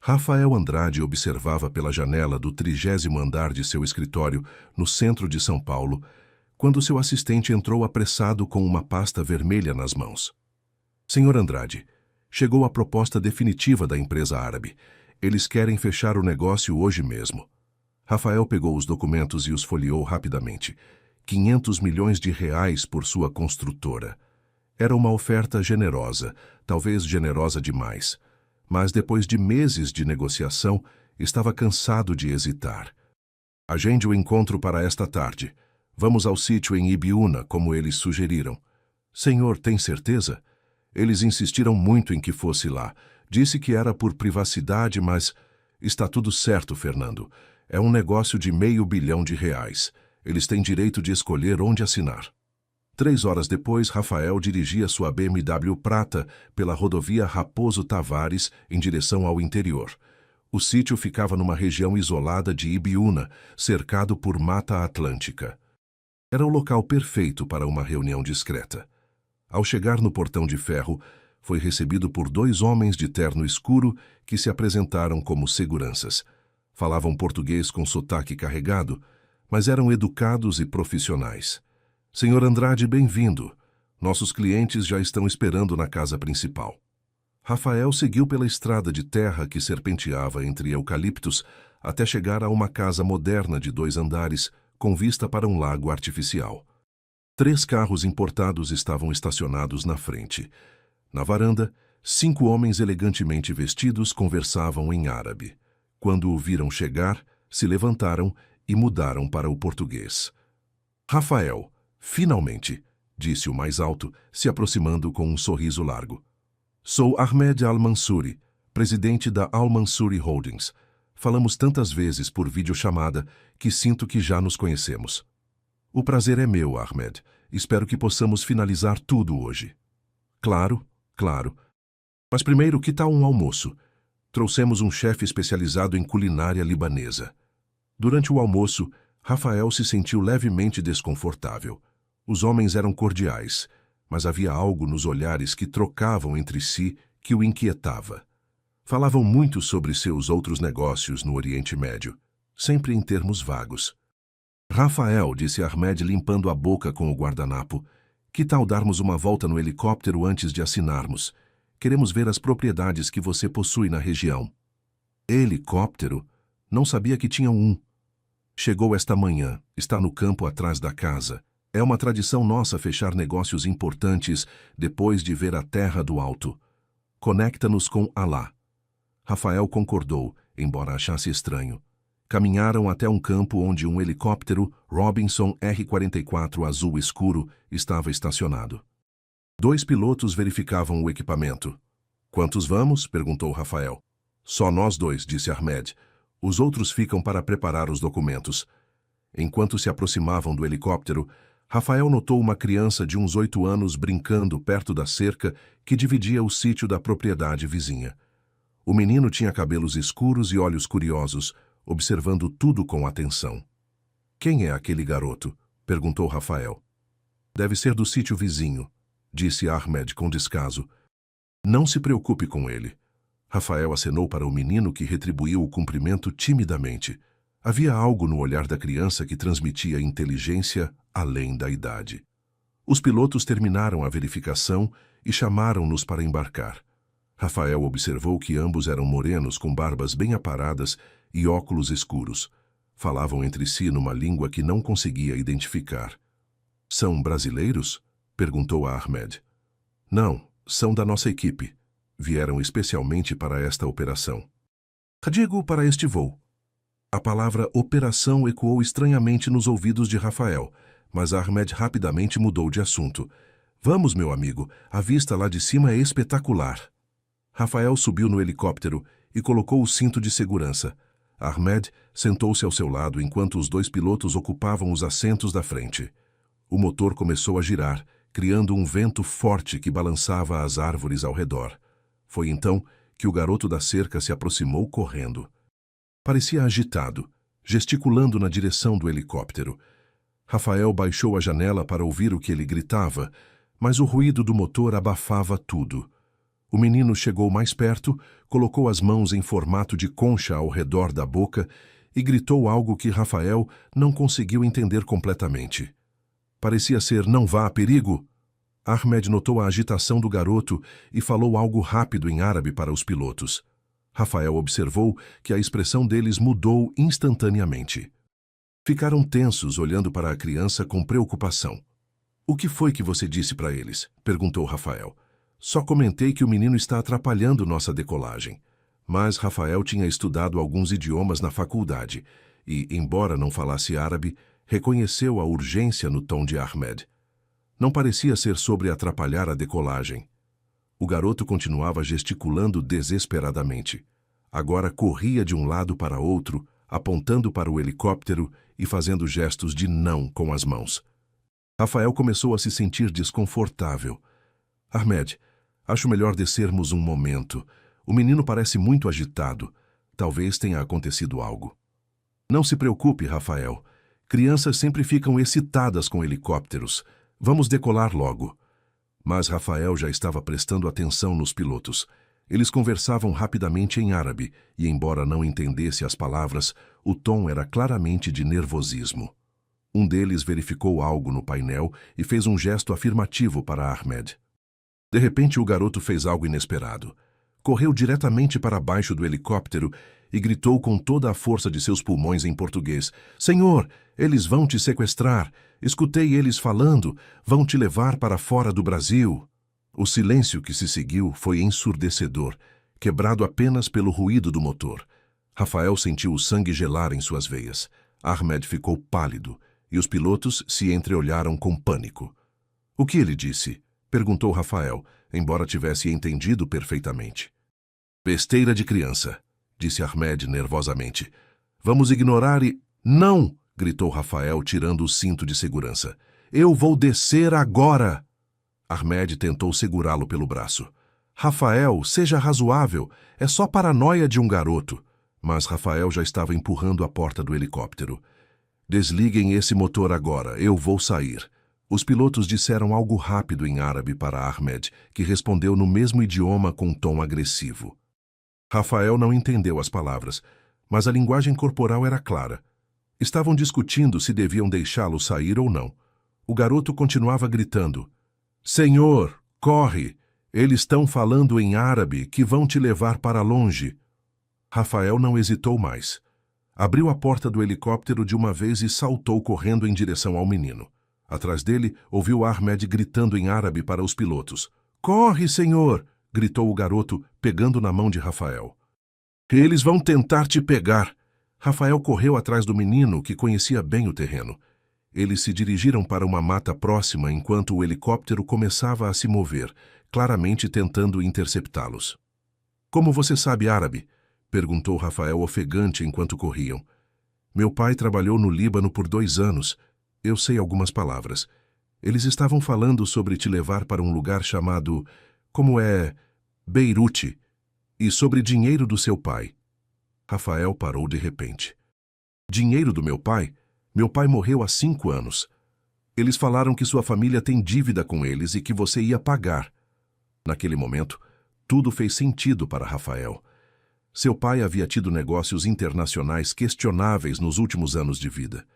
Rafael Andrade observava pela janela do 30º andar de seu escritório, no centro de São Paulo, quando seu assistente entrou apressado com uma pasta vermelha nas mãos. Senhor Andrade, chegou a proposta definitiva da empresa árabe. Eles querem fechar o negócio hoje mesmo. Rafael pegou os documentos e os folheou rapidamente. 500 milhões de reais por sua construtora. Era uma oferta generosa, talvez generosa demais. Mas depois de meses de negociação, estava cansado de hesitar. Agende o encontro para esta tarde. Vamos ao sítio em Ibiúna, como eles sugeriram. Senhor, tem certeza? Eles insistiram muito em que fosse lá. Disse que era por privacidade, mas... Está tudo certo, Fernando. É um negócio de R$500 milhão. Eles têm direito de escolher onde assinar. 3 horas depois, Rafael dirigia sua BMW prata pela rodovia Raposo Tavares em direção ao interior. O sítio ficava numa região isolada de Ibiúna, cercado por Mata Atlântica. Era o local perfeito para uma reunião discreta. Ao chegar no portão de ferro, foi recebido por 2 homens de terno escuro que se apresentaram como seguranças. Falavam português com sotaque carregado, mas eram educados e profissionais. Senhor Andrade, bem-vindo. Nossos clientes já estão esperando na casa principal. Rafael seguiu pela estrada de terra que serpenteava entre eucaliptos até chegar a uma casa moderna de 2 andares, com vista para um lago artificial. 3 carros importados estavam estacionados na frente. Na varanda, 5 homens elegantemente vestidos conversavam em árabe. Quando o viram chegar, se levantaram e mudaram para o português. Rafael, finalmente, disse o mais alto, se aproximando com um sorriso largo. Sou Ahmed Al-Mansouri, presidente da Al-Mansouri Holdings. Falamos tantas vezes por videochamada que sinto que já nos conhecemos. O prazer é meu, Ahmed. Espero que possamos finalizar tudo hoje. Claro, claro. Mas primeiro, que tal um almoço? Trouxemos um chefe especializado em culinária libanesa. Durante o almoço, Rafael se sentiu levemente desconfortável. Os homens eram cordiais, mas havia algo nos olhares que trocavam entre si que o inquietava. Falavam muito sobre seus outros negócios no Oriente Médio, sempre em termos vagos. Rafael, disse Ahmed limpando a boca com o guardanapo, que tal darmos uma volta no helicóptero antes de assinarmos? Queremos ver as propriedades que você possui na região. Helicóptero? Não sabia que tinham um. Chegou esta manhã, está no campo atrás da casa. É uma tradição nossa fechar negócios importantes depois de ver a terra do alto. Conecta-nos com Alá. Rafael concordou, embora achasse estranho. Caminharam até um campo onde um helicóptero Robinson R-44 azul escuro estava estacionado. 2 pilotos verificavam o equipamento. Quantos vamos? Perguntou Rafael. Só nós 2, disse Ahmed. Os outros ficam para preparar os documentos. Enquanto se aproximavam do helicóptero, Rafael notou uma criança de uns 8 anos brincando perto da cerca que dividia o sítio da propriedade vizinha. O menino tinha cabelos escuros e olhos curiosos, observando tudo com atenção. Quem é aquele garoto? Perguntou Rafael. Deve ser do sítio vizinho, disse Ahmed com descaso. Não se preocupe com ele. Rafael acenou para o menino que retribuiu o cumprimento timidamente. Havia algo no olhar da criança que transmitia inteligência além da idade. Os pilotos terminaram a verificação e chamaram-nos para embarcar. Rafael observou que ambos eram morenos com barbas bem aparadas e óculos escuros. Falavam entre si numa língua que não conseguia identificar. São brasileiros? Perguntou a Ahmed. Não, são da nossa equipe. Vieram especialmente para esta operação. Digo para este voo. A palavra operação ecoou estranhamente nos ouvidos de Rafael, mas Ahmed rapidamente mudou de assunto. Vamos, meu amigo, a vista lá de cima é espetacular. Rafael subiu no helicóptero e colocou o cinto de segurança. Ahmed sentou-se ao seu lado enquanto os 2 pilotos ocupavam os assentos da frente. O motor começou a girar, criando um vento forte que balançava as árvores ao redor. Foi então que o garoto da cerca se aproximou correndo. Parecia agitado, gesticulando na direção do helicóptero. Rafael baixou a janela para ouvir o que ele gritava, mas o ruído do motor abafava tudo. O menino chegou mais perto, colocou as mãos em formato de concha ao redor da boca e gritou algo que Rafael não conseguiu entender completamente. Parecia ser "não vá a perigo". Ahmed notou a agitação do garoto e falou algo rápido em árabe para os pilotos. Rafael observou que a expressão deles mudou instantaneamente. Ficaram tensos, olhando para a criança com preocupação. "O que foi que você disse para eles?" perguntou Rafael. "Só comentei que o menino está atrapalhando nossa decolagem." Mas Rafael tinha estudado alguns idiomas na faculdade e, embora não falasse árabe, reconheceu a urgência no tom de Ahmed. Não parecia ser sobre atrapalhar a decolagem. O garoto continuava gesticulando desesperadamente. Agora corria de um lado para outro, apontando para o helicóptero e fazendo gestos de não com as mãos. Rafael começou a se sentir desconfortável. "Ahmed, acho melhor descermos um momento. O menino parece muito agitado. Talvez tenha acontecido algo." "Não se preocupe, Rafael. Crianças sempre ficam excitadas com helicópteros. Vamos decolar logo." Mas Rafael já estava prestando atenção nos pilotos. Eles conversavam rapidamente em árabe e, embora não entendesse as palavras, o tom era claramente de nervosismo. Um deles verificou algo no painel e fez um gesto afirmativo para Ahmed. De repente, o garoto fez algo inesperado. Correu diretamente para baixo do helicóptero e gritou com toda a força de seus pulmões em português: "Senhor, eles vão te sequestrar. Escutei eles falando. Vão te levar para fora do Brasil." O silêncio que se seguiu foi ensurdecedor, quebrado apenas pelo ruído do motor. Rafael sentiu o sangue gelar em suas veias. Ahmed ficou pálido e os pilotos se entreolharam com pânico. "O que ele disse?" perguntou Rafael, embora tivesse entendido perfeitamente. "Besteira de criança", disse Ahmed nervosamente. "Vamos ignorar e..." "Não!" gritou Rafael, tirando o cinto de segurança. "Eu vou descer agora!" Ahmed tentou segurá-lo pelo braço. "Rafael, seja razoável. É só paranoia de um garoto." Mas Rafael já estava empurrando a porta do helicóptero. "Desliguem esse motor agora. Eu vou sair." Os pilotos disseram algo rápido em árabe para Ahmed, que respondeu no mesmo idioma com um tom agressivo. Rafael não entendeu as palavras, mas a linguagem corporal era clara. Estavam discutindo se deviam deixá-lo sair ou não. O garoto continuava gritando: "Senhor, corre! Eles estão falando em árabe que vão te levar para longe." Rafael não hesitou mais. Abriu a porta do helicóptero de uma vez e saltou correndo em direção ao menino. Atrás dele, ouviu Ahmed gritando em árabe para os pilotos. "Corre, senhor!" gritou o garoto, pegando na mão de Rafael. "Eles vão tentar te pegar." Rafael correu atrás do menino, que conhecia bem o terreno. Eles se dirigiram para uma mata próxima enquanto o helicóptero começava a se mover, claramente tentando interceptá-los. "Como você sabe árabe?" perguntou Rafael ofegante enquanto corriam. "Meu pai trabalhou no Líbano por 2 anos. Eu sei algumas palavras. Eles estavam falando sobre te levar para um lugar chamado, como é, Beirute, e sobre dinheiro do seu pai." Rafael parou de repente. "Dinheiro do meu pai? Meu pai morreu há 5 anos. Eles falaram que sua família tem dívida com eles e que você ia pagar." Naquele momento, tudo fez sentido para Rafael. Seu pai havia tido negócios internacionais questionáveis nos últimos anos de vida.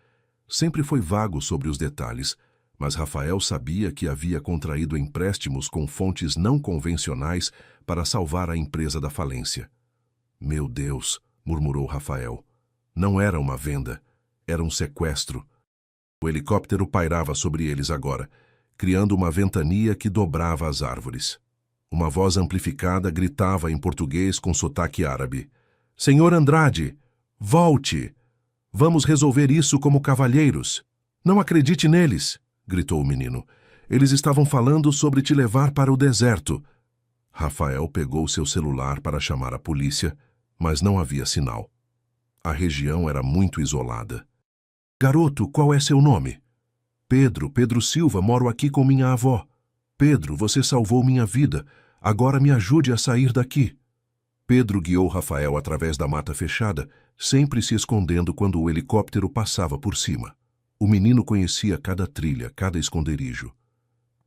Sempre foi vago sobre os detalhes, mas Rafael sabia que havia contraído empréstimos com fontes não convencionais para salvar a empresa da falência. "Meu Deus", murmurou Rafael. Não era uma venda, era um sequestro. O helicóptero pairava sobre eles agora, criando uma ventania que dobrava as árvores. Uma voz amplificada gritava em português com sotaque árabe: "Senhor Andrade, volte! Vamos resolver isso como cavalheiros. Não acredite neles", gritou o menino. "Eles estavam falando sobre te levar para o deserto." Rafael pegou seu celular para chamar a polícia, mas não havia sinal. A região era muito isolada. "Garoto, qual é seu nome?" Pedro Silva, moro aqui com minha avó." "Pedro, você salvou minha vida. Agora me ajude a sair daqui." Pedro guiou Rafael através da mata fechada, sempre se escondendo quando o helicóptero passava por cima. O menino conhecia cada trilha, cada esconderijo.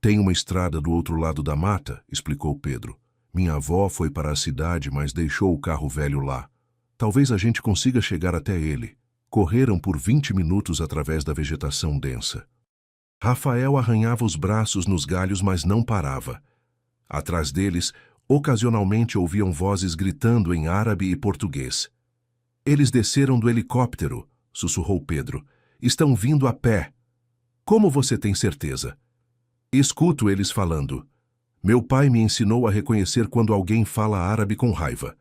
"Tem uma estrada do outro lado da mata", explicou Pedro. Minha avó foi para a cidade, mas deixou o carro velho lá. Talvez a gente consiga chegar até ele. Correram por 20 minutos através da vegetação densa. Rafael arranhava os braços nos galhos, mas não parava. Atrás deles, ocasionalmente ouviam vozes gritando em árabe e português. Eles desceram do helicóptero, sussurrou Pedro. Estão vindo a pé. Como você tem certeza? Escuto eles falando. Meu pai me ensinou a reconhecer quando alguém fala árabe com raiva.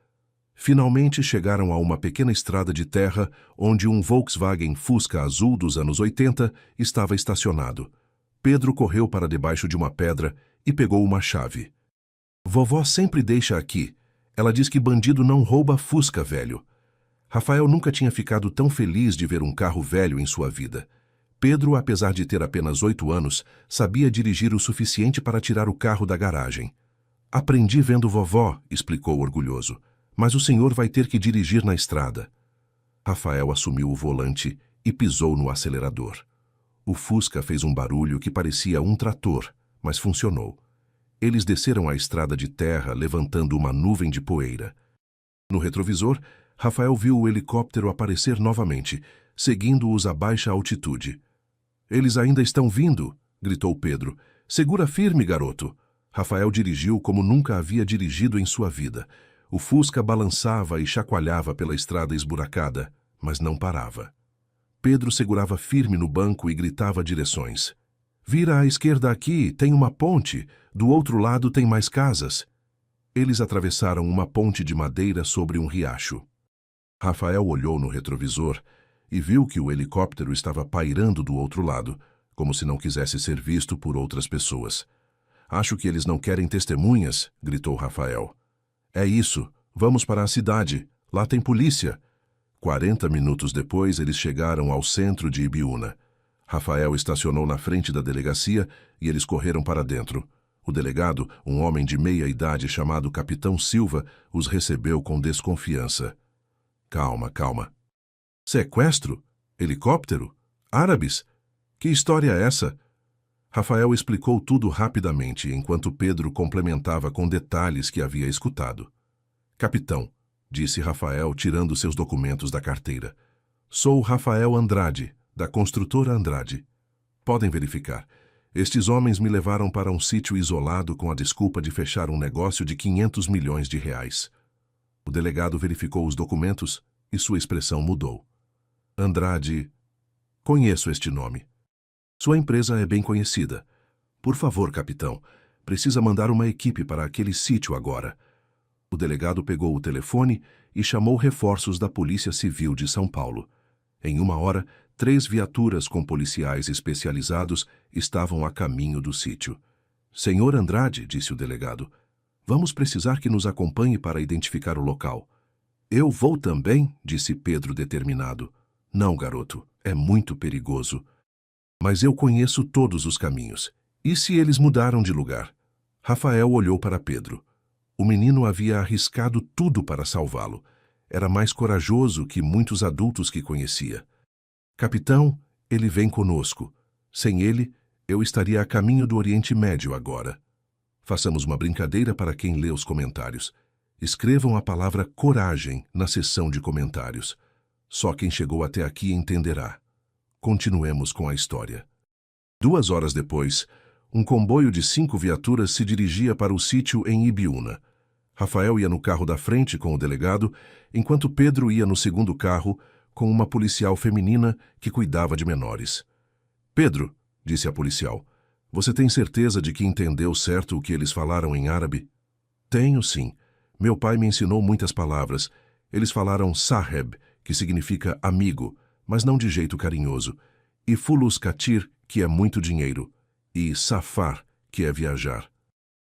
Finalmente chegaram a uma pequena estrada de terra onde um Volkswagen Fusca azul dos anos 80 estava estacionado. Pedro correu para debaixo de uma pedra e pegou uma chave. Vovó sempre deixa aqui. Ela diz que bandido não rouba Fusca, velho. Rafael nunca tinha ficado tão feliz de ver um carro velho em sua vida. Pedro, apesar de ter apenas 8 anos, sabia dirigir o suficiente para tirar o carro da garagem. Aprendi vendo vovó, explicou orgulhoso, mas o senhor vai ter que dirigir na estrada. Rafael assumiu o volante e pisou no acelerador. O Fusca fez um barulho que parecia um trator, mas funcionou. Eles desceram a estrada de terra, levantando uma nuvem de poeira. No retrovisor, Rafael viu o helicóptero aparecer novamente, seguindo-os a baixa altitude. Eles ainda estão vindo, gritou Pedro. Segura firme, garoto. Rafael dirigiu como nunca havia dirigido em sua vida. O Fusca balançava e chacoalhava pela estrada esburacada, mas não parava. Pedro segurava firme no banco e gritava direções. Vira à esquerda aqui, tem uma ponte. Do outro lado tem mais casas. Eles atravessaram uma ponte de madeira sobre um riacho. Rafael olhou no retrovisor e viu que o helicóptero estava pairando do outro lado, como se não quisesse ser visto por outras pessoas. Acho que eles não querem testemunhas, gritou Rafael. É isso, vamos para a cidade, lá tem polícia. 40 minutos depois, eles chegaram ao centro de Ibiúna. Rafael estacionou na frente da delegacia e eles correram para dentro. O delegado, um homem de meia idade chamado Capitão Silva, os recebeu com desconfiança. Calma, calma. Sequestro? Helicóptero? Árabes? Que história é essa? Rafael explicou tudo rapidamente, enquanto Pedro complementava com detalhes que havia escutado. Capitão, disse Rafael, tirando seus documentos da carteira. Sou Rafael Andrade, da construtora Andrade. Podem verificar. Estes homens me levaram para um sítio isolado com a desculpa de fechar um negócio de 500 milhões de reais. O delegado verificou os documentos e sua expressão mudou. Andrade, conheço este nome. Sua empresa é bem conhecida. Por favor, capitão, precisa mandar uma equipe para aquele sítio agora. O delegado pegou o telefone e chamou reforços da Polícia Civil de São Paulo. Em 1 hora, 3 viaturas com policiais especializados estavam a caminho do sítio. Senhor Andrade, disse o delegado, vamos precisar que nos acompanhe para identificar o local. Eu vou também, disse Pedro determinado. Não, garoto, é muito perigoso. Mas eu conheço todos os caminhos. E se eles mudaram de lugar? Rafael olhou para Pedro. O menino havia arriscado tudo para salvá-lo. Era mais corajoso que muitos adultos que conhecia. Capitão, ele vem conosco. Sem ele, eu estaria a caminho do Oriente Médio agora. Façamos uma brincadeira para quem lê os comentários. Escrevam a palavra coragem na seção de comentários. Só quem chegou até aqui entenderá. Continuemos com a história. 2 horas depois, um comboio de 5 viaturas se dirigia para o sítio em Ibiúna. Rafael ia no carro da frente com o delegado, enquanto Pedro ia no segundo carro com uma policial feminina que cuidava de menores. Pedro, disse a policial, você tem certeza de que entendeu certo o que eles falaram em árabe? Tenho, sim. Meu pai me ensinou muitas palavras. Eles falaram saheb, que significa amigo, mas não de jeito carinhoso, e fulus katir, que é muito dinheiro, e safar, que é viajar.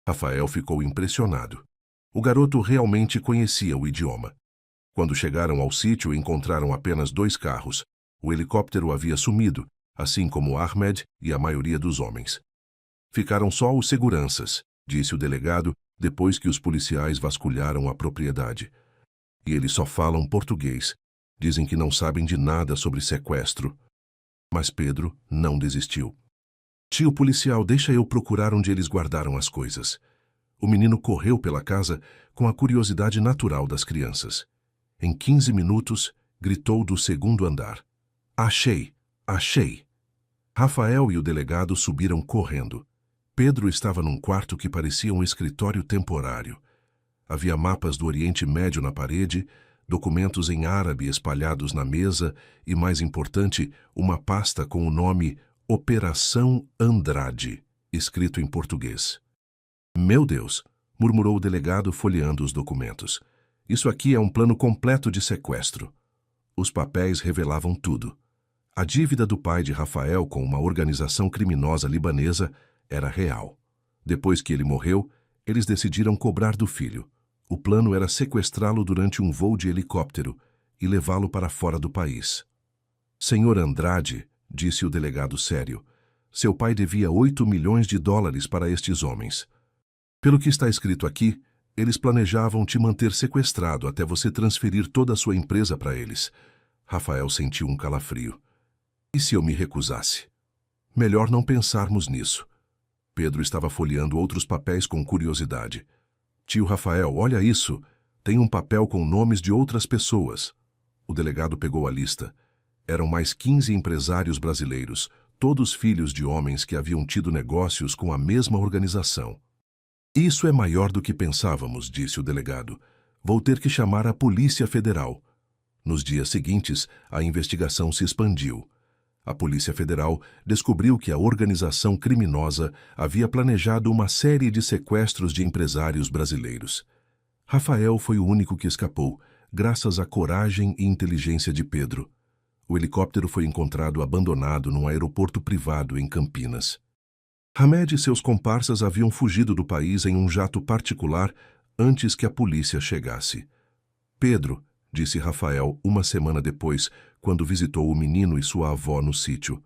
Rafael ficou impressionado. O garoto realmente conhecia o idioma. Quando chegaram ao sítio, encontraram apenas 2 carros. O helicóptero havia sumido, assim como Ahmed e a maioria dos homens. Ficaram só os seguranças, disse o delegado, depois que os policiais vasculharam a propriedade. E eles só falam português. Dizem que não sabem de nada sobre sequestro. Mas Pedro não desistiu. Tio policial, deixa eu procurar onde eles guardaram as coisas. O menino correu pela casa com a curiosidade natural das crianças. Em 15 minutos, gritou do segundo andar: Achei! Achei! Rafael e o delegado subiram correndo. Pedro estava num quarto que parecia um escritório temporário. Havia mapas do Oriente Médio na parede, documentos em árabe espalhados na mesa e, mais importante, uma pasta com o nome Operação Andrade, escrito em português. Meu Deus! Murmurou o delegado folheando os documentos. Isso aqui é um plano completo de sequestro. Os papéis revelavam tudo. A dívida do pai de Rafael com uma organização criminosa libanesa era real. Depois que ele morreu, eles decidiram cobrar do filho. O plano era sequestrá-lo durante um voo de helicóptero e levá-lo para fora do país. Senhor Andrade, disse o delegado sério, seu pai devia 8 milhões de dólares para estes homens. Pelo que está escrito aqui, eles planejavam te manter sequestrado até você transferir toda a sua empresa para eles. Rafael sentiu um calafrio. E se eu me recusasse? Melhor não pensarmos nisso. Pedro estava folheando outros papéis com curiosidade. Tio Rafael, olha isso. Tem um papel com nomes de outras pessoas. O delegado pegou a lista. Eram mais 15 empresários brasileiros, todos filhos de homens que haviam tido negócios com a mesma organização. Isso é maior do que pensávamos, disse o delegado. Vou ter que chamar a Polícia Federal. Nos dias seguintes, a investigação se expandiu. A Polícia Federal descobriu que a organização criminosa havia planejado uma série de sequestros de empresários brasileiros. Rafael foi o único que escapou, graças à coragem e inteligência de Pedro. O helicóptero foi encontrado abandonado num aeroporto privado em Campinas. Hamed e seus comparsas haviam fugido do país em um jato particular antes que a polícia chegasse. Pedro, disse Rafael uma semana depois, quando visitou o menino e sua avó no sítio.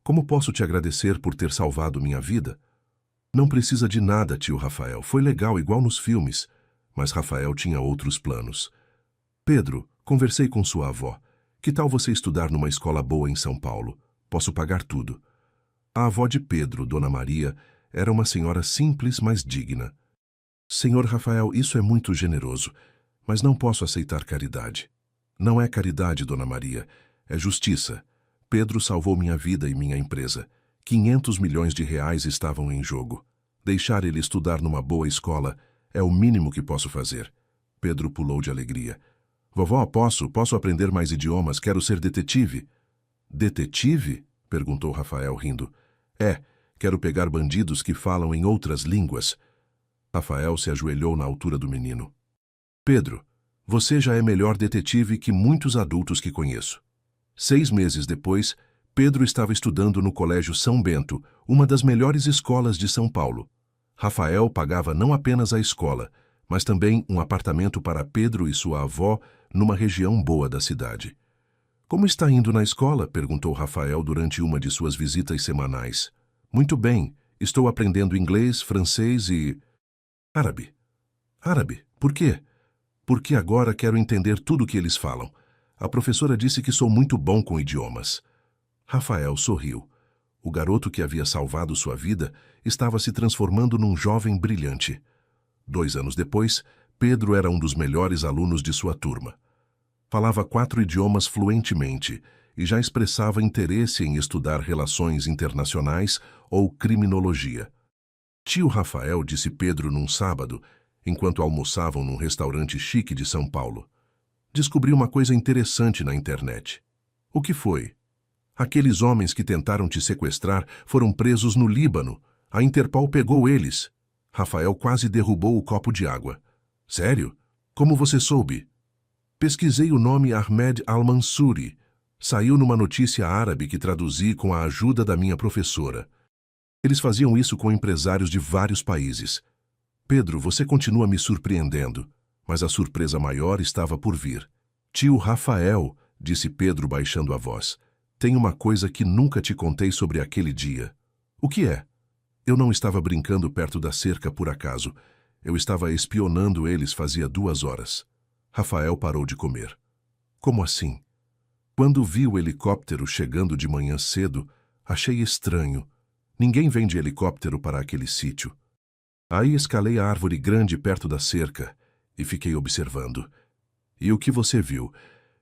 Como posso te agradecer por ter salvado minha vida? Não precisa de nada, tio Rafael. Foi legal, igual nos filmes. Mas Rafael tinha outros planos. Pedro, conversei com sua avó. Que tal você estudar numa escola boa em São Paulo? Posso pagar tudo. A avó de Pedro, Dona Maria, era uma senhora simples, mas digna. Senhor Rafael, isso é muito generoso, mas não posso aceitar caridade. Não é caridade, Dona Maria, é justiça. Pedro salvou minha vida e minha empresa. 500 milhões de reais estavam em jogo. Deixar ele estudar numa boa escola é o mínimo que posso fazer. Pedro pulou de alegria. Vovó, posso aprender mais idiomas, quero ser detetive. Detetive? Perguntou Rafael rindo. Quero pegar bandidos que falam em outras línguas. Rafael se ajoelhou na altura do menino. Pedro, você já é melhor detetive que muitos adultos que conheço. 6 meses depois, Pedro estava estudando no Colégio São Bento, uma das melhores escolas de São Paulo. Rafael pagava não apenas a escola, mas também um apartamento para Pedro e sua avó numa região boa da cidade. Como está indo na escola? Perguntou Rafael durante uma de suas visitas semanais. Muito bem, estou aprendendo inglês, francês e... árabe. Árabe? Por quê? Porque agora quero entender tudo o que eles falam. A professora disse que sou muito bom com idiomas. Rafael sorriu. O garoto que havia salvado sua vida estava se transformando num jovem brilhante. 2 anos depois, Pedro era um dos melhores alunos de sua turma. Falava 4 idiomas fluentemente e já expressava interesse em estudar relações internacionais ou criminologia. Tio Rafael, disse Pedro num sábado, enquanto almoçavam num restaurante chique de São Paulo. Descobri uma coisa interessante na internet. O que foi? Aqueles homens que tentaram te sequestrar foram presos no Líbano. A Interpol pegou eles. Rafael quase derrubou o copo de água. Sério? Como você soube? Pesquisei o nome Ahmed Al-Mansuri. Saiu numa notícia árabe que traduzi com a ajuda da minha professora. Eles faziam isso com empresários de vários países. Pedro, você continua me surpreendendo, mas a surpresa maior estava por vir. Tio Rafael, disse Pedro baixando a voz, tem uma coisa que nunca te contei sobre aquele dia. O que é? Eu não estava brincando perto da cerca por acaso. Eu estava espionando eles fazia 2 horas. Rafael parou de comer. Como assim? Quando vi o helicóptero chegando de manhã cedo, achei estranho. Ninguém vem de helicóptero para aquele sítio. Aí escalei a árvore grande perto da cerca e fiquei observando. E o que você viu?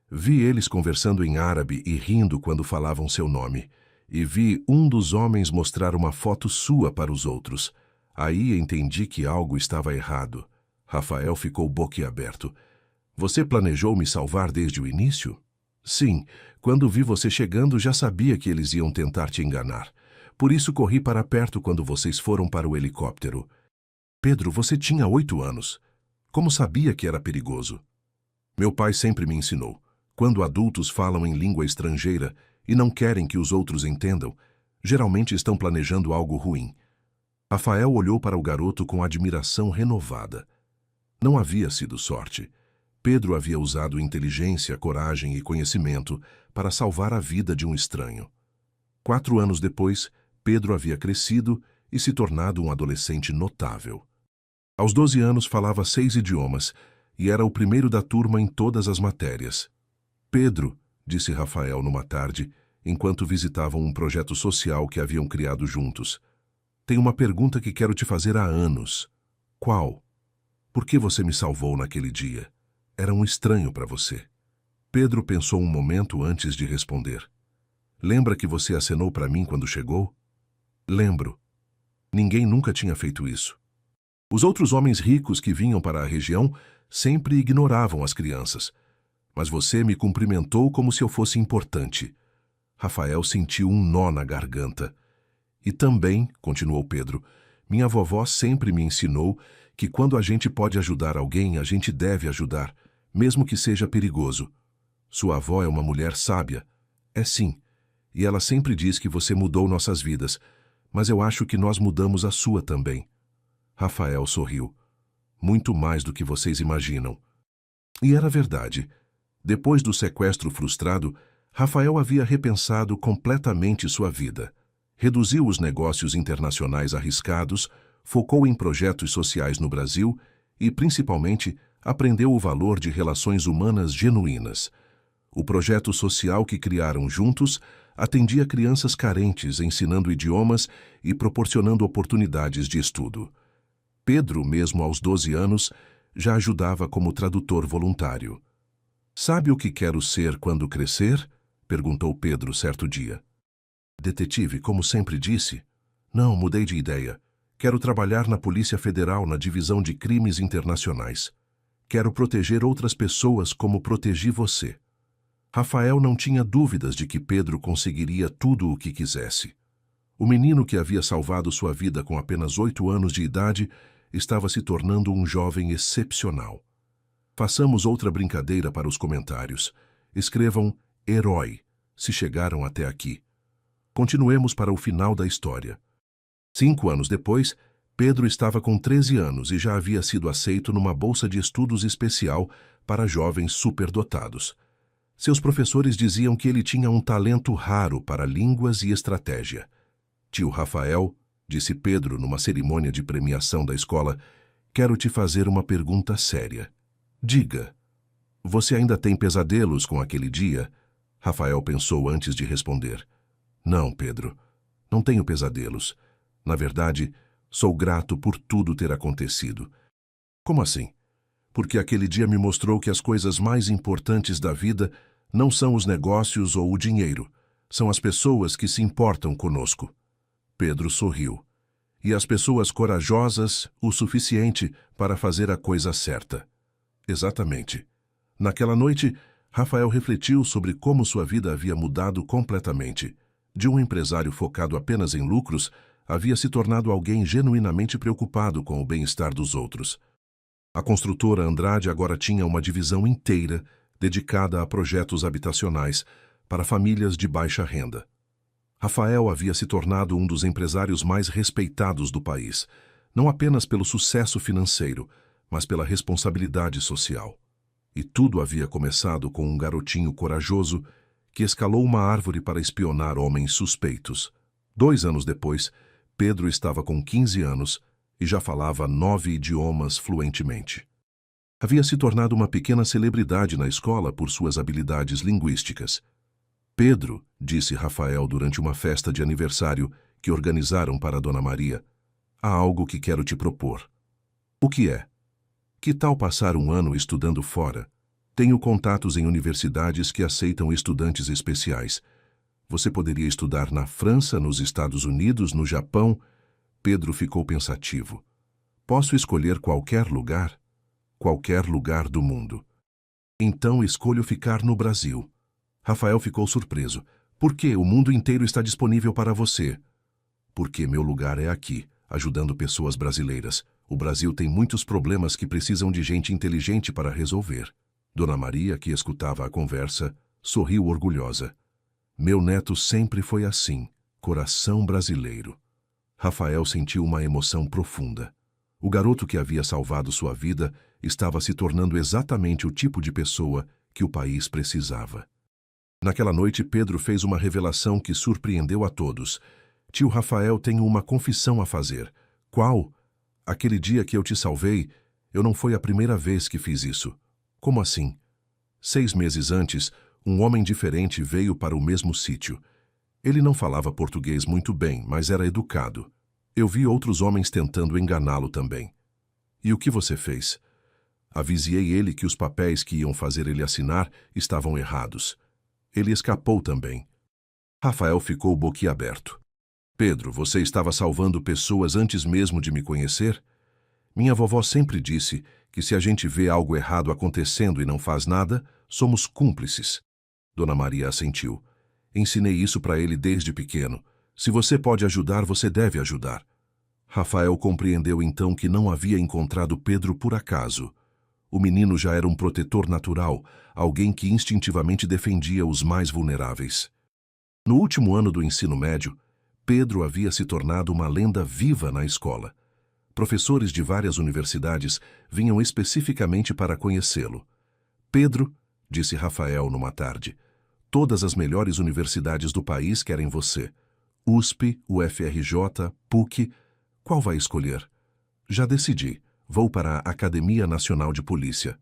Vi eles conversando em árabe e rindo quando falavam seu nome. E vi um dos homens mostrar uma foto sua para os outros. Aí entendi que algo estava errado. Rafael ficou boquiaberto. Você planejou me salvar desde o início? Sim, quando vi você chegando já sabia que eles iam tentar te enganar. Por isso corri para perto quando vocês foram para o helicóptero. Pedro, você tinha 8 anos. Como sabia que era perigoso? Meu pai sempre me ensinou. Quando adultos falam em língua estrangeira e não querem que os outros entendam, geralmente estão planejando algo ruim. Rafael olhou para o garoto com admiração renovada. Não havia sido sorte. Pedro havia usado inteligência, coragem e conhecimento para salvar a vida de um estranho. 4 anos depois, Pedro havia crescido e se tornado um adolescente notável. Aos 12 anos falava 6 idiomas e era o primeiro da turma em todas as matérias. Pedro, disse Rafael numa tarde, enquanto visitavam um projeto social que haviam criado juntos. Tenho uma pergunta que quero te fazer há anos. Qual? Por que você me salvou naquele dia? Era um estranho para você. Pedro pensou um momento antes de responder. Lembra que você acenou para mim quando chegou? Lembro. Ninguém nunca tinha feito isso. Os outros homens ricos que vinham para a região sempre ignoravam as crianças. Mas você me cumprimentou como se eu fosse importante. Rafael sentiu um nó na garganta. E também, continuou Pedro, minha vovó sempre me ensinou que quando a gente pode ajudar alguém, a gente deve ajudar, mesmo que seja perigoso. Sua avó é uma mulher sábia. É sim. E ela sempre diz que você mudou nossas vidas, mas eu acho que nós mudamos a sua também. Rafael sorriu. Muito mais do que vocês imaginam. E era verdade. Depois do sequestro frustrado, Rafael havia repensado completamente sua vida. Reduziu os negócios internacionais arriscados, focou em projetos sociais no Brasil e, principalmente, aprendeu o valor de relações humanas genuínas. O projeto social que criaram juntos atendia crianças carentes, ensinando idiomas e proporcionando oportunidades de estudo. Pedro, mesmo aos 12 anos, já ajudava como tradutor voluntário. Sabe o que quero ser quando crescer? Perguntou Pedro certo dia. Detetive, como sempre disse? Não, mudei de ideia. Quero trabalhar na Polícia Federal na Divisão de Crimes Internacionais. Quero proteger outras pessoas como protegi você. Rafael não tinha dúvidas de que Pedro conseguiria tudo o que quisesse. O menino que havia salvado sua vida com apenas 8 anos de idade estava se tornando um jovem excepcional. Façamos outra brincadeira para os comentários. Escrevam herói, se chegaram até aqui. Continuemos para o final da história. 5 anos depois, Pedro estava com 13 anos e já havia sido aceito numa bolsa de estudos especial para jovens superdotados. Seus professores diziam que ele tinha um talento raro para línguas e estratégia. Tio Rafael, disse Pedro numa cerimônia de premiação da escola, quero te fazer uma pergunta séria. Diga, você ainda tem pesadelos com aquele dia? Rafael pensou antes de responder. Não, Pedro, não tenho pesadelos. Na verdade, sou grato por tudo ter acontecido. Como assim? Porque aquele dia me mostrou que as coisas mais importantes da vida não são os negócios ou o dinheiro, são as pessoas que se importam conosco. Pedro sorriu. E as pessoas corajosas o suficiente para fazer a coisa certa. Exatamente. Naquela noite, Rafael refletiu sobre como sua vida havia mudado completamente. De um empresário focado apenas em lucros, havia se tornado alguém genuinamente preocupado com o bem-estar dos outros. A construtora Andrade agora tinha uma divisão inteira dedicada a projetos habitacionais para famílias de baixa renda. Rafael havia se tornado um dos empresários mais respeitados do país, não apenas pelo sucesso financeiro, mas pela responsabilidade social. E tudo havia começado com um garotinho corajoso que escalou uma árvore para espionar homens suspeitos. 2 anos depois, Pedro estava com 15 anos e já falava 9 idiomas fluentemente. Havia se tornado uma pequena celebridade na escola por suas habilidades linguísticas. Pedro, disse Rafael durante uma festa de aniversário que organizaram para Dona Maria, há algo que quero te propor. O que é? Que tal passar um ano estudando fora? Tenho contatos em universidades que aceitam estudantes especiais. Você poderia estudar na França, nos Estados Unidos, no Japão. Pedro ficou pensativo. Posso escolher qualquer lugar? Qualquer lugar do mundo. Então escolho ficar no Brasil. Rafael ficou surpreso. Por que o mundo inteiro está disponível para você? Porque meu lugar é aqui, ajudando pessoas brasileiras. O Brasil tem muitos problemas que precisam de gente inteligente para resolver. Dona Maria, que escutava a conversa, sorriu orgulhosa. Meu neto sempre foi assim, coração brasileiro. Rafael sentiu uma emoção profunda. O garoto que havia salvado sua vida estava se tornando exatamente o tipo de pessoa que o país precisava. Naquela noite, Pedro fez uma revelação que surpreendeu a todos. Tio Rafael, tenho uma confissão a fazer. Qual? Aquele dia que eu te salvei, eu não foi a primeira vez que fiz isso. Como assim? 6 meses antes, um homem diferente veio para o mesmo sítio. Ele não falava português muito bem, mas era educado. Eu vi outros homens tentando enganá-lo também. E o que você fez? Avisei ele que os papéis que iam fazer ele assinar estavam errados. Ele escapou também. Rafael ficou boquiaberto. Pedro, você estava salvando pessoas antes mesmo de me conhecer? Minha vovó sempre disse que se a gente vê algo errado acontecendo e não faz nada, somos cúmplices. Dona Maria assentiu. Ensinei isso para ele desde pequeno. Se você pode ajudar, você deve ajudar. Rafael compreendeu então que não havia encontrado Pedro por acaso. O menino já era um protetor natural, alguém que instintivamente defendia os mais vulneráveis. No último ano do ensino médio, Pedro havia se tornado uma lenda viva na escola. Professores de várias universidades vinham especificamente para conhecê-lo. Pedro, disse Rafael numa tarde, todas as melhores universidades do país querem você. USP, UFRJ, PUC, qual vai escolher? Já decidi, vou para a Academia Nacional de Polícia.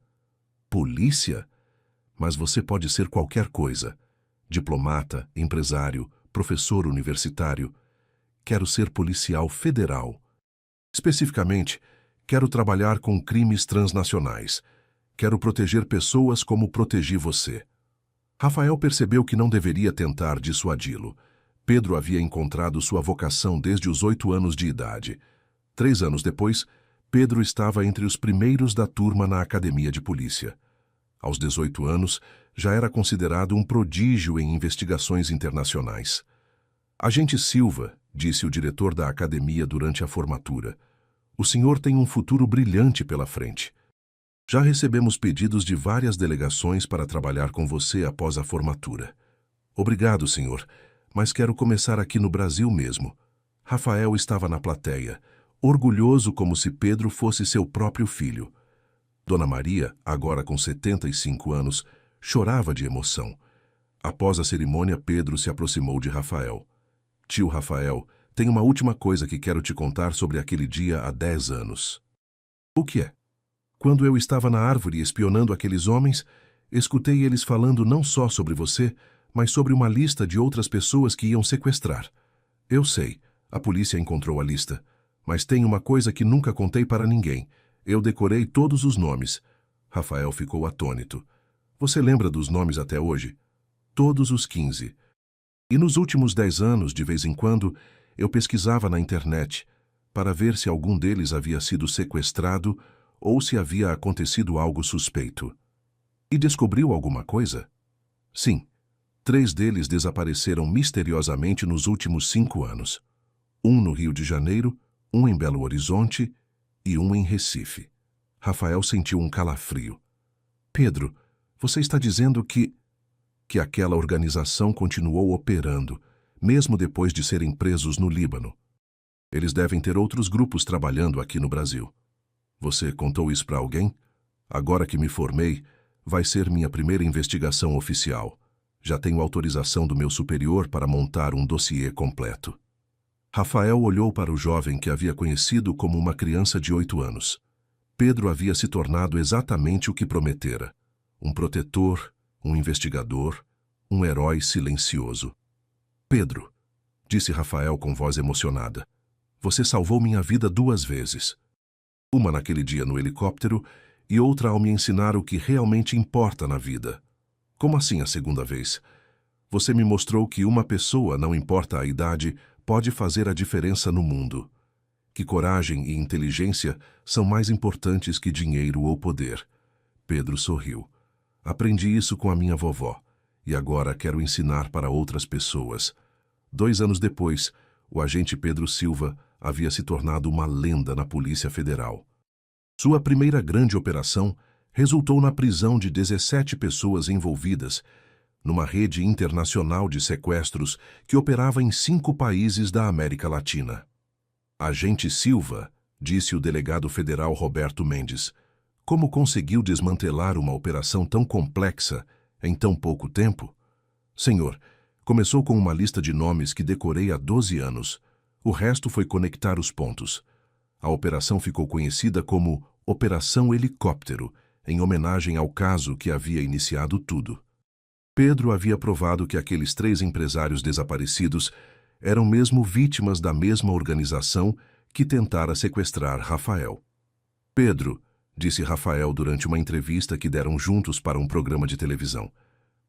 Polícia? Mas você pode ser qualquer coisa. Diplomata, empresário, professor universitário. Quero ser policial federal. Especificamente, quero trabalhar com crimes transnacionais. Quero proteger pessoas como protegi você. Rafael percebeu que não deveria tentar dissuadi-lo. Pedro havia encontrado sua vocação desde os 8 anos de idade. 3 anos depois, Pedro estava entre os primeiros da turma na academia de polícia. Aos 18 anos, já era considerado um prodígio em investigações internacionais. Agente Silva, disse o diretor da academia durante a formatura, o senhor tem um futuro brilhante pela frente. Já recebemos pedidos de várias delegações para trabalhar com você após a formatura. Obrigado, senhor, mas quero começar aqui no Brasil mesmo. Rafael estava na plateia, orgulhoso como se Pedro fosse seu próprio filho. Dona Maria, agora com 75 anos, chorava de emoção. Após a cerimônia, Pedro se aproximou de Rafael. Tio Rafael, tem uma última coisa que quero te contar sobre aquele dia há 10 anos. O que é? Quando eu estava na árvore espionando aqueles homens, escutei eles falando não só sobre você, mas sobre uma lista de outras pessoas que iam sequestrar. Eu sei, a polícia encontrou a lista. Mas tem uma coisa que nunca contei para ninguém. Eu decorei todos os nomes. Rafael ficou atônito. Você lembra dos nomes até hoje? Todos os 15. E nos últimos 10 anos, de vez em quando, eu pesquisava na internet para ver se algum deles havia sido sequestrado ou se havia acontecido algo suspeito. E descobriu alguma coisa? Sim. 3 deles desapareceram misteriosamente nos últimos 5 anos. Um no Rio de Janeiro, um em Belo Horizonte e um em Recife. Rafael sentiu um calafrio. Pedro, você está dizendo que aquela organização continuou operando, mesmo depois de serem presos no Líbano. Eles devem ter outros grupos trabalhando aqui no Brasil. Você contou isso para alguém? Agora que me formei, vai ser minha primeira investigação oficial. Já tenho autorização do meu superior para montar um dossiê completo. Rafael olhou para o jovem que havia conhecido como uma criança de 8 anos. Pedro havia se tornado exatamente o que prometera. Um protetor, um investigador, um herói silencioso. Pedro, disse Rafael com voz emocionada, Você salvou minha vida 2 vezes. Uma naquele dia no helicóptero e outra ao me ensinar o que realmente importa na vida. Como assim a segunda vez? Você me mostrou que uma pessoa, não importa a idade, pode fazer a diferença no mundo. Que coragem e inteligência são mais importantes que dinheiro ou poder. Pedro sorriu. Aprendi isso com a minha vovó, e agora quero ensinar para outras pessoas. 2 anos depois, o agente Pedro Silva havia se tornado uma lenda na Polícia Federal. Sua primeira grande operação resultou na prisão de 17 pessoas envolvidas numa rede internacional de sequestros que operava em 5 países da América Latina. Agente Silva, disse o delegado federal Roberto Mendes, como conseguiu desmantelar uma operação tão complexa em tão pouco tempo? Senhor, começou com uma lista de nomes que decorei há 12 anos. O resto foi conectar os pontos. A operação ficou conhecida como Operação Helicóptero, em homenagem ao caso que havia iniciado tudo. Pedro havia provado que aqueles 3 empresários desaparecidos eram mesmo vítimas da mesma organização que tentara sequestrar Rafael. Pedro, disse Rafael durante uma entrevista que deram juntos para um programa de televisão,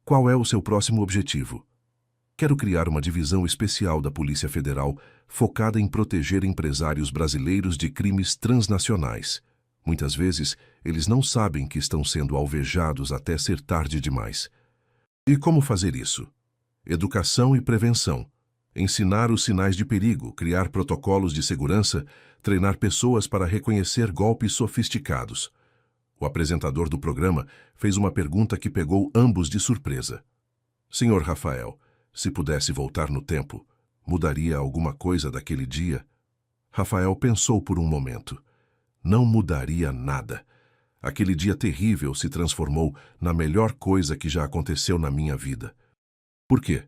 qual é o seu próximo objetivo? Quero criar uma divisão especial da Polícia Federal focada em proteger empresários brasileiros de crimes transnacionais. Muitas vezes, eles não sabem que estão sendo alvejados até ser tarde demais. E como fazer isso? Educação e prevenção. Ensinar os sinais de perigo, criar protocolos de segurança, treinar pessoas para reconhecer golpes sofisticados. O apresentador do programa fez uma pergunta que pegou ambos de surpresa. Senhor Rafael, se pudesse voltar no tempo, mudaria alguma coisa daquele dia? Rafael pensou por um momento. Não mudaria nada. Aquele dia terrível se transformou na melhor coisa que já aconteceu na minha vida. Por quê?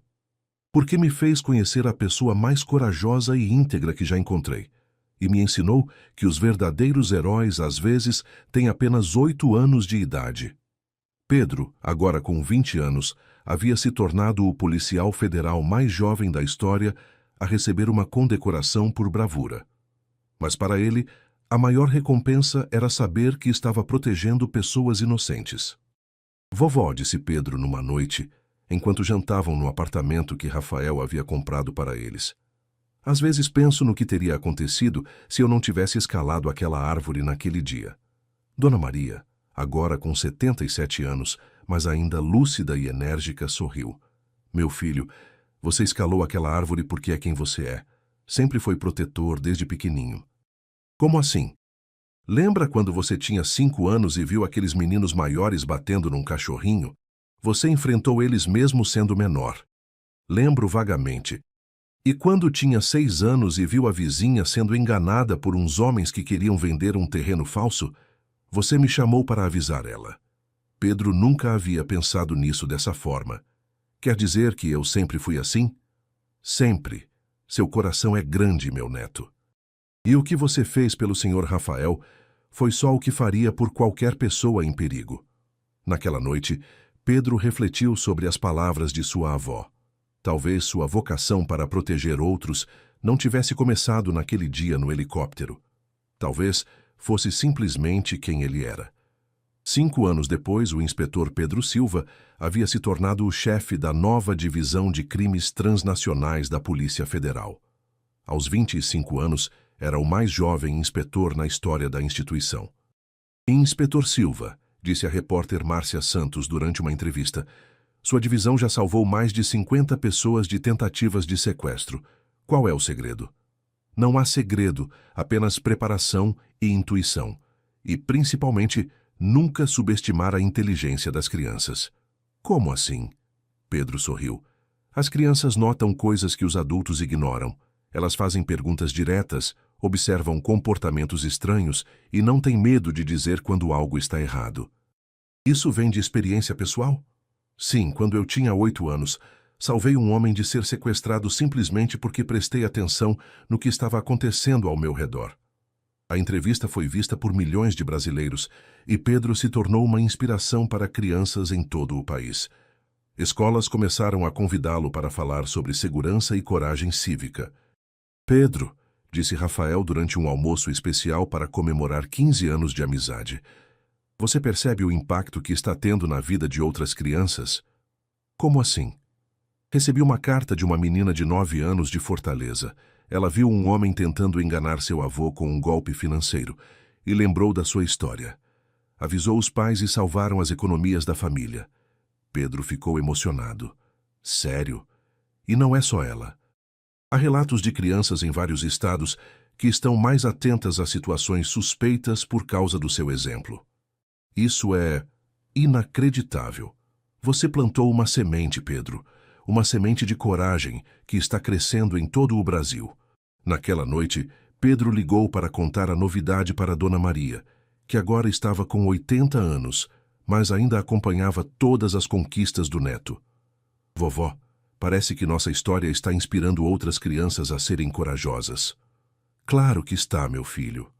Porque me fez conhecer a pessoa mais corajosa e íntegra que já encontrei. E me ensinou que os verdadeiros heróis, às vezes, têm apenas 8 anos de idade. Pedro, agora com 20 anos, havia se tornado o policial federal mais jovem da história a receber uma condecoração por bravura. Mas para ele, a maior recompensa era saber que estava protegendo pessoas inocentes. Vovó, disse Pedro numa noite, enquanto jantavam no apartamento que Rafael havia comprado para eles. Às vezes penso no que teria acontecido se eu não tivesse escalado aquela árvore naquele dia. Dona Maria, agora com 77 anos, mas ainda lúcida e enérgica, sorriu. Meu filho, você escalou aquela árvore porque é quem você é. Sempre foi protetor desde pequeninho. Como assim? Lembra quando você tinha 5 anos e viu aqueles meninos maiores batendo num cachorrinho? Você enfrentou eles mesmo sendo menor. Lembro vagamente. E quando tinha 6 anos e viu a vizinha sendo enganada por uns homens que queriam vender um terreno falso, você me chamou para avisar ela. Pedro nunca havia pensado nisso dessa forma. Quer dizer que eu sempre fui assim? Sempre. Seu coração é grande, meu neto. E o que você fez pelo Sr. Rafael foi só o que faria por qualquer pessoa em perigo. Naquela noite, Pedro refletiu sobre as palavras de sua avó. Talvez sua vocação para proteger outros não tivesse começado naquele dia no helicóptero. Talvez fosse simplesmente quem ele era. 5 anos depois, o inspetor Pedro Silva havia se tornado o chefe da nova divisão de crimes transnacionais da Polícia Federal. Aos 25 anos, era o mais jovem inspetor na história da instituição. Inspetor Silva, disse a repórter Márcia Santos durante uma entrevista, sua divisão já salvou mais de 50 pessoas de tentativas de sequestro. Qual é o segredo? Não há segredo, apenas preparação e intuição. E, principalmente, nunca subestimar a inteligência das crianças. Como assim? Pedro sorriu. As crianças notam coisas que os adultos ignoram. Elas fazem perguntas diretas, observam comportamentos estranhos e não têm medo de dizer quando algo está errado. Isso vem de experiência pessoal? Sim, quando eu tinha 8 anos, salvei um homem de ser sequestrado simplesmente porque prestei atenção no que estava acontecendo ao meu redor. A entrevista foi vista por milhões de brasileiros e Pedro se tornou uma inspiração para crianças em todo o país. Escolas começaram a convidá-lo para falar sobre segurança e coragem cívica. Pedro, disse Rafael durante um almoço especial para comemorar 15 anos de amizade. Você percebe o impacto que está tendo na vida de outras crianças? Como assim? Recebi uma carta de uma menina de 9 anos de Fortaleza. Ela viu um homem tentando enganar seu avô com um golpe financeiro e lembrou da sua história. Avisou os pais e salvaram as economias da família. Pedro ficou emocionado. Sério? E não é só ela. Há relatos de crianças em vários estados que estão mais atentas a situações suspeitas por causa do seu exemplo. Isso é inacreditável. Você plantou uma semente, Pedro. Uma semente de coragem que está crescendo em todo o Brasil. Naquela noite, Pedro ligou para contar a novidade para Dona Maria, que agora estava com 80 anos, mas ainda acompanhava todas as conquistas do neto. Vovó, parece que nossa história está inspirando outras crianças a serem corajosas. Claro que está, meu filho.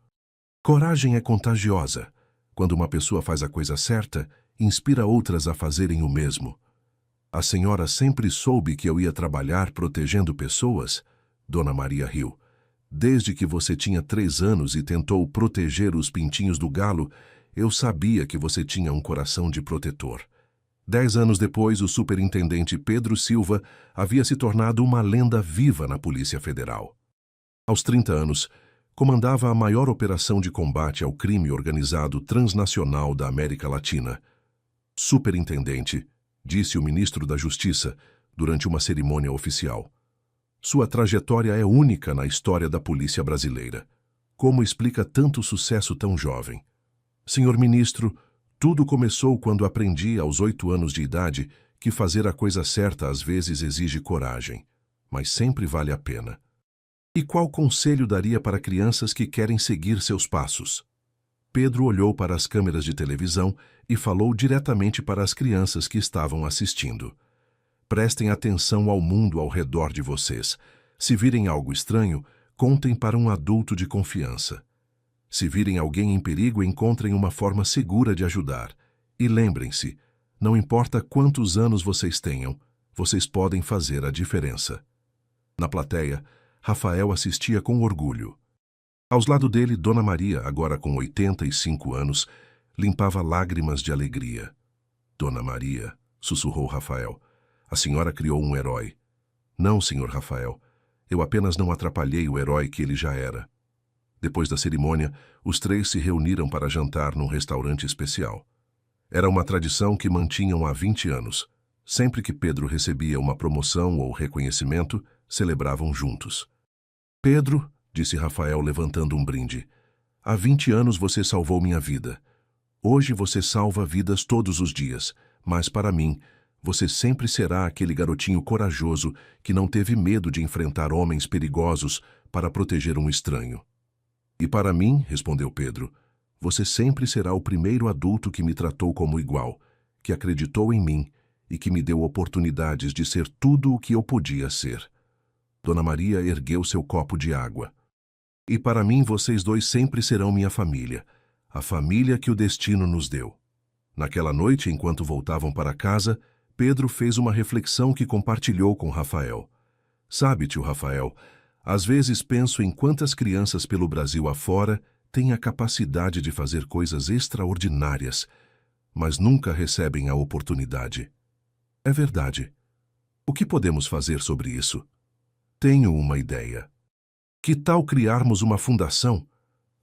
Coragem é contagiosa. Quando uma pessoa faz a coisa certa, inspira outras a fazerem o mesmo. A senhora sempre soube que eu ia trabalhar protegendo pessoas? Dona Maria riu. Desde que você tinha 3 anos e tentou proteger os pintinhos do galo, eu sabia que você tinha um coração de protetor. 10 anos depois, o superintendente Pedro Silva havia se tornado uma lenda viva na Polícia Federal. Aos 30 anos, comandava a maior operação de combate ao crime organizado transnacional da América Latina. Superintendente, disse o ministro da Justiça durante uma cerimônia oficial. Sua trajetória é única na história da polícia brasileira. Como explica tanto sucesso tão jovem? Senhor ministro, tudo começou quando aprendi aos 8 anos de idade que fazer a coisa certa às vezes exige coragem, mas sempre vale a pena. E qual conselho daria para crianças que querem seguir seus passos? Pedro olhou para as câmeras de televisão e falou diretamente para as crianças que estavam assistindo. Prestem atenção ao mundo ao redor de vocês. Se virem algo estranho, contem para um adulto de confiança. Se virem alguém em perigo, encontrem uma forma segura de ajudar. E lembrem-se, não importa quantos anos vocês tenham, vocês podem fazer a diferença. Na plateia, Rafael assistia com orgulho. Aos lados dele, Dona Maria, agora com 85 anos, limpava lágrimas de alegria. Dona Maria, sussurrou Rafael, a senhora criou um herói. Não, senhor Rafael, eu apenas não atrapalhei o herói que ele já era. Depois da cerimônia, os 3 se reuniram para jantar num restaurante especial. Era uma tradição que mantinham há 20 anos. Sempre que Pedro recebia uma promoção ou reconhecimento, celebravam juntos. Pedro, disse Rafael levantando um brinde, há 20 anos você salvou minha vida. Hoje você salva vidas todos os dias, mas para mim, você sempre será aquele garotinho corajoso que não teve medo de enfrentar homens perigosos para proteger um estranho. E para mim, respondeu Pedro, você sempre será o primeiro adulto que me tratou como igual, que acreditou em mim e que me deu oportunidades de ser tudo o que eu podia ser. Dona Maria ergueu seu copo de água. E para mim vocês 2 sempre serão minha família, a família que o destino nos deu. Naquela noite, enquanto voltavam para casa, Pedro fez uma reflexão que compartilhou com Rafael. Sabe, tio Rafael, às vezes penso em quantas crianças pelo Brasil afora têm a capacidade de fazer coisas extraordinárias, mas nunca recebem a oportunidade. É verdade. O que podemos fazer sobre isso? Tenho uma ideia. Que tal criarmos uma fundação,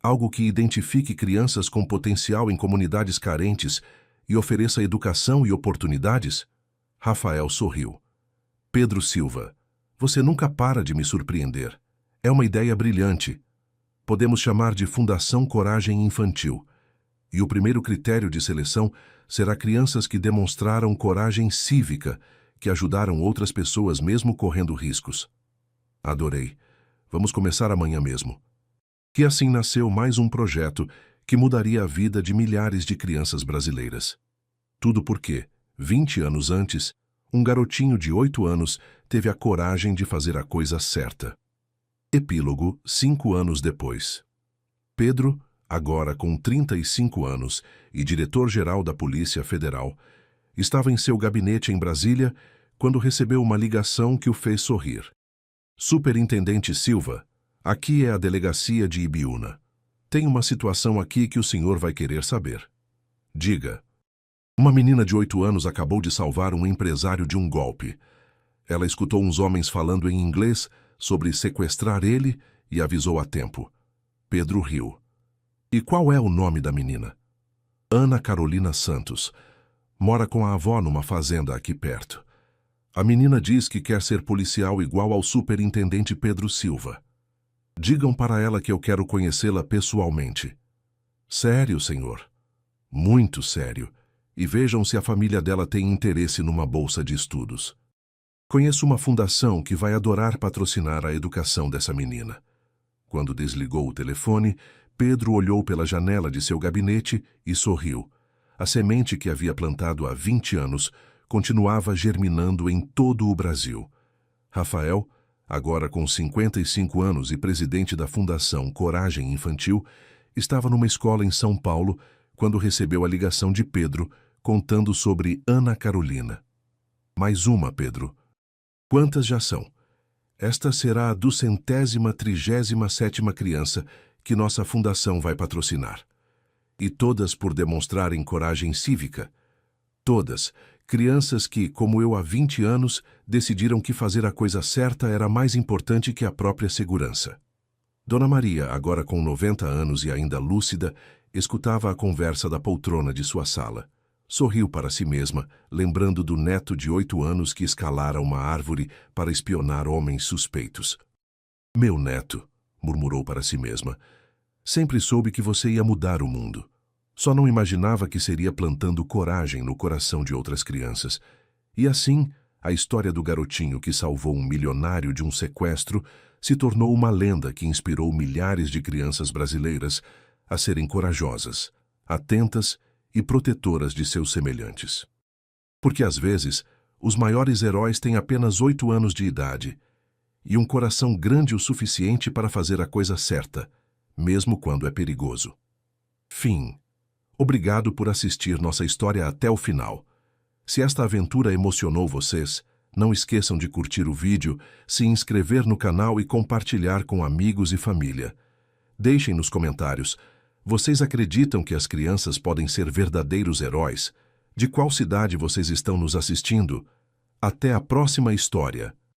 algo que identifique crianças com potencial em comunidades carentes e ofereça educação e oportunidades? Rafael sorriu. Pedro Silva, você nunca para de me surpreender. É uma ideia brilhante. Podemos chamar de Fundação Coragem Infantil. E o primeiro critério de seleção será crianças que demonstraram coragem cívica, que ajudaram outras pessoas mesmo correndo riscos. Adorei. Vamos começar amanhã mesmo. E assim nasceu mais um projeto que mudaria a vida de milhares de crianças brasileiras. Tudo porque, 20 anos antes, um garotinho de 8 anos teve a coragem de fazer a coisa certa. Epílogo, 5 anos depois. Pedro, agora com 35 anos e diretor-geral da Polícia Federal, estava em seu gabinete em Brasília quando recebeu uma ligação que o fez sorrir. Superintendente Silva, Aqui é a delegacia de Ibiúna. Tem uma situação aqui que o senhor vai querer saber. Diga. Uma menina de 8 anos acabou de salvar um empresário de um golpe. Ela escutou uns homens falando em inglês sobre sequestrar ele e avisou a tempo. Pedro riu. E qual é o nome da menina? Ana Carolina Santos. Mora com a avó numa fazenda aqui perto. A menina diz que quer ser policial igual ao superintendente Pedro Silva. Digam para ela que eu quero conhecê-la pessoalmente. Sério, senhor? Muito sério. E vejam se a família dela tem interesse numa bolsa de estudos. Conheço uma fundação que vai adorar patrocinar a educação dessa menina. Quando desligou o telefone, Pedro olhou pela janela de seu gabinete e sorriu. A semente que havia plantado há 20 anos continuava germinando em todo o Brasil. Rafael, agora com 55 anos e presidente da Fundação Coragem Infantil, estava numa escola em São Paulo quando recebeu a ligação de Pedro contando sobre Ana Carolina. Mais uma, Pedro. Quantas já são? Esta será a 237ª criança que nossa fundação vai patrocinar. E todas por demonstrarem coragem cívica. Todas, crianças que, como eu há 20 anos, decidiram que fazer a coisa certa era mais importante que a própria segurança. Dona Maria, agora com 90 anos e ainda lúcida, escutava a conversa da poltrona de sua sala. Sorriu para si mesma, lembrando do neto de 8 anos que escalara uma árvore para espionar homens suspeitos. Meu neto, murmurou para si mesma, sempre soube que você ia mudar o mundo. Só não imaginava que seria plantando coragem no coração de outras crianças. E assim, a história do garotinho que salvou um milionário de um sequestro se tornou uma lenda que inspirou milhares de crianças brasileiras a serem corajosas, atentas e protetoras de seus semelhantes. Porque às vezes, os maiores heróis têm apenas 8 anos de idade e um coração grande o suficiente para fazer a coisa certa, mesmo quando é perigoso. Fim. Obrigado por assistir nossa história até o final. Se esta aventura emocionou vocês, não esqueçam de curtir o vídeo, se inscrever no canal e compartilhar com amigos e família. Deixem nos comentários. Vocês acreditam que as crianças podem ser verdadeiros heróis? De qual cidade vocês estão nos assistindo? Até a próxima história!